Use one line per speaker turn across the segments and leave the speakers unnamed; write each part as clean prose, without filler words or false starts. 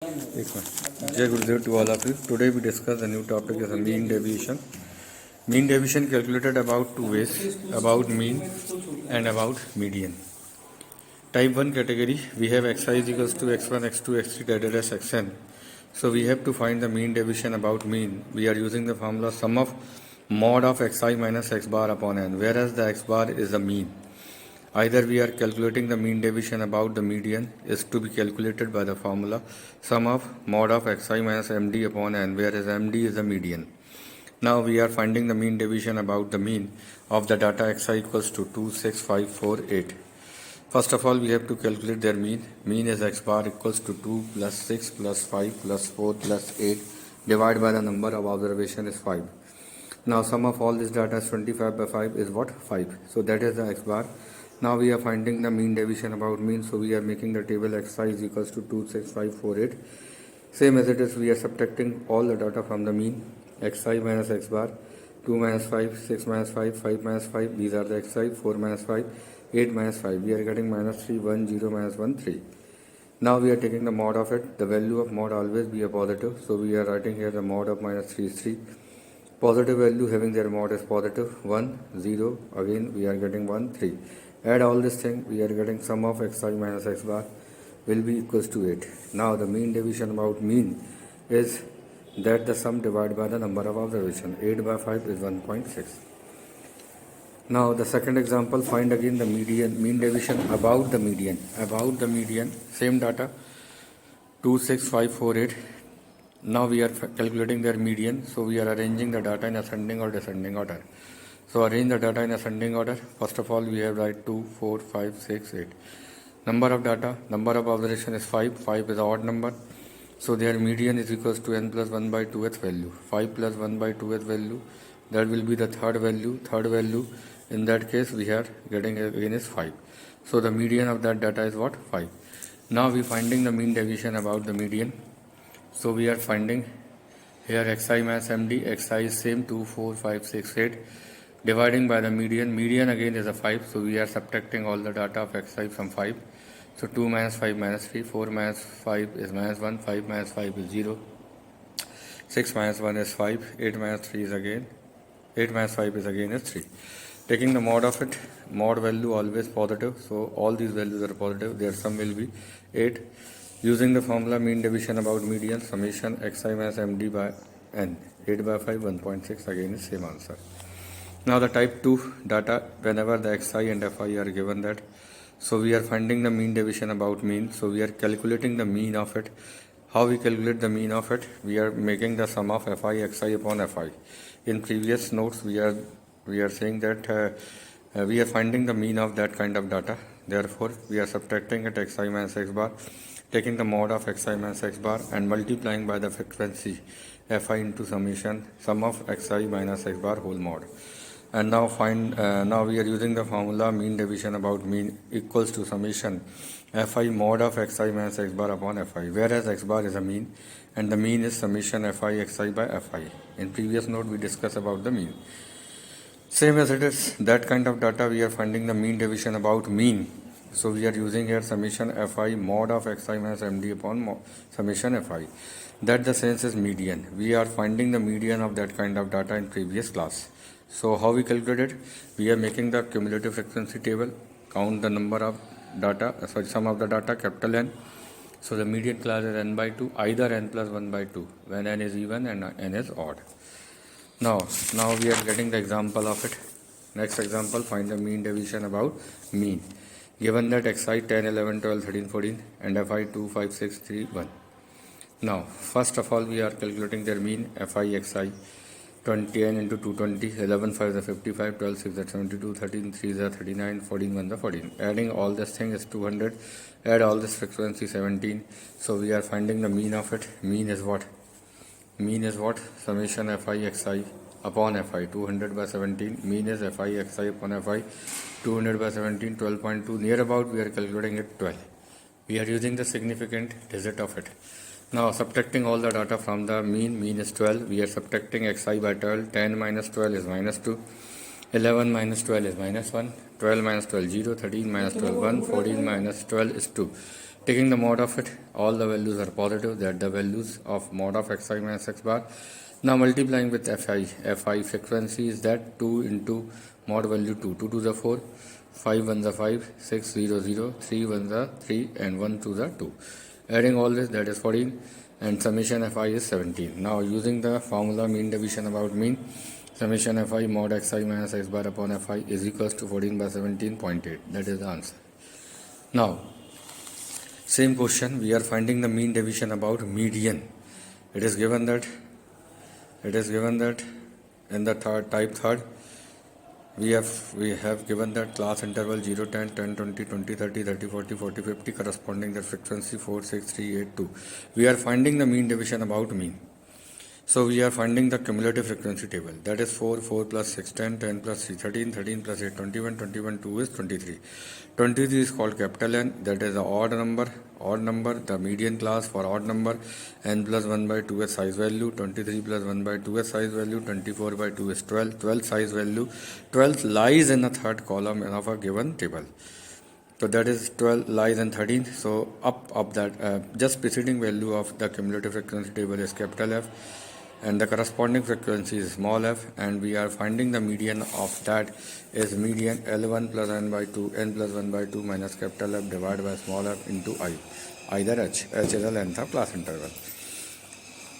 एक मिनट। जय गुरुदेव to all of you. Today we discuss the new topic is a mean deviation. Mean deviation calculated about two ways, about mean and about median. Type 1 category, we have xi is equals to x1, x2, x3 divided as xn. So we have to find the mean deviation about mean. We are using the formula sum of mod of xi minus x bar upon n, whereas the x bar is the mean. Either we are calculating the mean deviation about the median is to be calculated by the formula sum of mod of xi minus md upon n, whereas md is the median. Now we are finding the mean deviation about the mean of the data xi equals to 2, 6, 5, 4, 8. First of all, we have to calculate their mean. Mean is x bar equals to 2 plus 6 plus 5 plus 4 plus 8 divided by the number of observation is 5. Now sum of all this data is 25 by 5 is what? 5. So that is the x bar. Now we are finding the mean deviation about mean. So we are making the table xi is equals to 2, 6, 5, 4, 8. Same as it is, we are subtracting all the data from the mean. Xi minus x bar, 2 minus 5, 6 minus 5, 5 minus 5. These are the xi, 4 minus 5, 8 minus 5. We are getting minus 3, 1, 0, minus 1, 3. Now we are taking the mod of it. The value of mod always be a positive. So we are writing here the mod of minus 3 is 3. Positive value having their mod is positive 1, 0. Again we are getting 1, 3. Add all this thing, we are getting sum of xi minus x bar will be equals to 8. Now the mean deviation about mean is that the sum divided by the number of observation. 8 by 5 is 1.6. Now the second example, find again the median, mean deviation about the median. About the median, same data 2, 6, 5, 4, 8. Now we are calculating their median, so we are arranging the data in ascending or descending order. So arrange the data in ascending order. First of all, we have write 2, 4, 5, 6, 8. Number of data, number of observation is 5. 5 is odd number. So their median is equals to n plus 1 by 2th value. 5 plus 1 by 2th value, that will be the third value. Third value, in that case, we are getting again is 5. So the median of that data is what? 5. Now we finding the mean deviation about the median. So we are finding here xi minus md, xi is same 2, 4, 5, 6, 8. Dividing by the median, median again is a 5, so we are subtracting all the data of xi from 5. So 2 minus 5 minus 3, 4 minus 5 is minus 1, 5 minus 5 is 0, 6 minus 1 is 5, 8 minus 3 is again, 8 minus 5 is again is 3. Taking the mod of it, mod value always positive, so all these values are positive, their sum will be 8. Using the formula mean division about median, summation xi minus md by n, 8 by 5, 1.6, again is same answer. Now the type 2 data, whenever the xi and fi are given that, so we are finding the mean deviation about mean, so we are calculating the mean of it. How we calculate the mean of it? We are making the sum of fi xi upon fi. In previous notes we are saying that we are finding the mean of that kind of data. Therefore we are subtracting it xi minus x bar, taking the mod of xi minus x bar and multiplying by the frequency fi into summation sum of xi minus x bar whole mod. And now now we are using the formula mean division about mean equals to summation fi mod of xi minus x bar upon fi, whereas x bar is a mean and the mean is summation fi xi by fi. In previous note we discussed about the mean. Same as it is that kind of data, we are finding the mean division about mean. So we are using here summation fi mod of xi minus md upon summation fi. That the sense is median. We are finding the median of that kind of data in previous class. So how we calculate it? We are making the cumulative frequency table, count the number of data, sum of the data, capital N. So the median class is n by 2, either n plus 1 by 2, when n is even and n is odd. Now we are getting the example of it. Next example, find the mean deviation about mean. Given that xi 10, 11, 12, 13, 14 and fi 2, 5, 6, 3, 1. Now first of all we are calculating their mean fi xi 20 n into 220, 11 5 is 55, 12 6 is 72, 13 3 is 39, 14 1 is 14. Adding all this thing is 200, add all this frequency 17. So we are finding the mean of it. Mean is what? Mean is what? Summation fi xi upon fi, 200 by 17. Mean is fi xi upon fi, 200 by 17, 12.2. Near about we are calculating it 12. We are using the significant digit of it. Now subtracting all the data from the mean is 12. We are subtracting xi by 12. 10 minus 12 is minus 2. 11 minus 12 is minus 1. 12 minus 12 0. 13 minus 12 1. 14 minus 12 is 2. Taking the mod of it, all the values are positive, that the values of mod of xi minus x bar. Now multiplying with fi frequency is that 2 into mod value 2, 2 to the 4, 5 1 the 5, 6 0 0, 3 1 the 3 and 1 to the 2. Adding all this, that is 14, and summation fi is 17. Now using the formula mean division about mean, summation fi mod xi minus x bar upon fi is equals to 14 by 17.8. That is the answer. Now same question, we are finding the mean division about median. It is given that in the type third we have given that class interval 0 10 10 20 20 30 30 40 40 50 corresponding that frequency 4 6 3 8 2. We are finding the mean division about mean. So we are finding the cumulative frequency table, that is 4 4 plus 6 10 10 plus 3 13 13 plus 8 21 21 2 is 23. 23 is called capital N, that is the odd number, the median class for odd number. N plus 1 by 2 is size value, 23 plus 1 by 2 is size value, 24 by 2 is 12, 12 size value, 12 lies in the third column of a given table. So that is 12 lies in 13. So up that just preceding value of the cumulative frequency table is capital F, and the corresponding frequency is small f, and we are finding the median of that is median L1 plus n by 2, n plus 1 by 2 minus capital F divided by small f into I, either h is the length of class interval.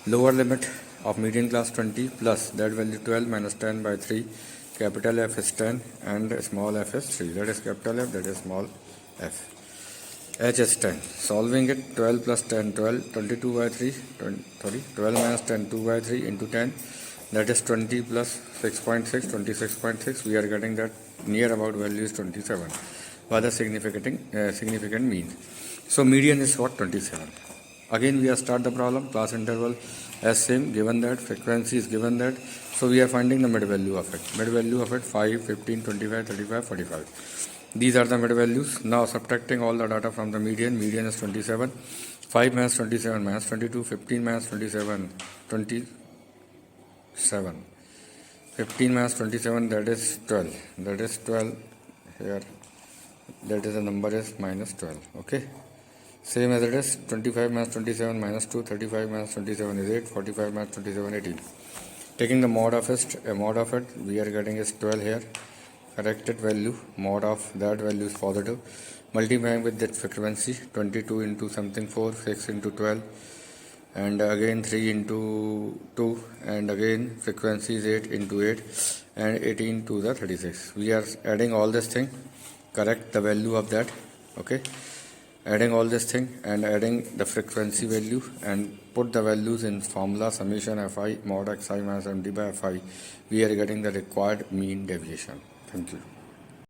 Lower limit of median class 20 plus that value 12 minus 10 by 3, capital F is 10 and small f is 3, that is capital F, that is small f. H is 10. Solving it, 12 plus 10, 12, 22 by 3, 12 minus 10, 2 by 3 into 10, that is 20 plus 6.6, 26.6. We are getting that near about value is 27 by the significant mean. So median is what? 27. Again we are start the problem, class interval as same, given that frequency is given that. So we are finding the mid value of it. Mid value of it 5, 15, 25, 35, 45. These are the mid values. Now subtracting all the data from the median. Median is 27. 5 minus 27 minus 22. 15 minus 27, 27. 15 minus 27, that is 12. That is 12 here. That is the number is minus 12. Okay. Same as it is. 25 minus 27 minus 2. 35 minus 27 is 8. 45 minus 27, 18. Taking the mod of it, we are getting is 12 here. Corrected value, mod of that value is positive, multiplying with that frequency, 22 into something 4, 6 into 12, and again 3 into 2, and again frequency is 8 into 8, and 18 to the 36. We are adding all this thing, correct the value of that, okay, adding all this thing and adding the frequency value and put the values in formula summation fi mod xi minus md by fi. We are getting the required mean deviation. Thank you.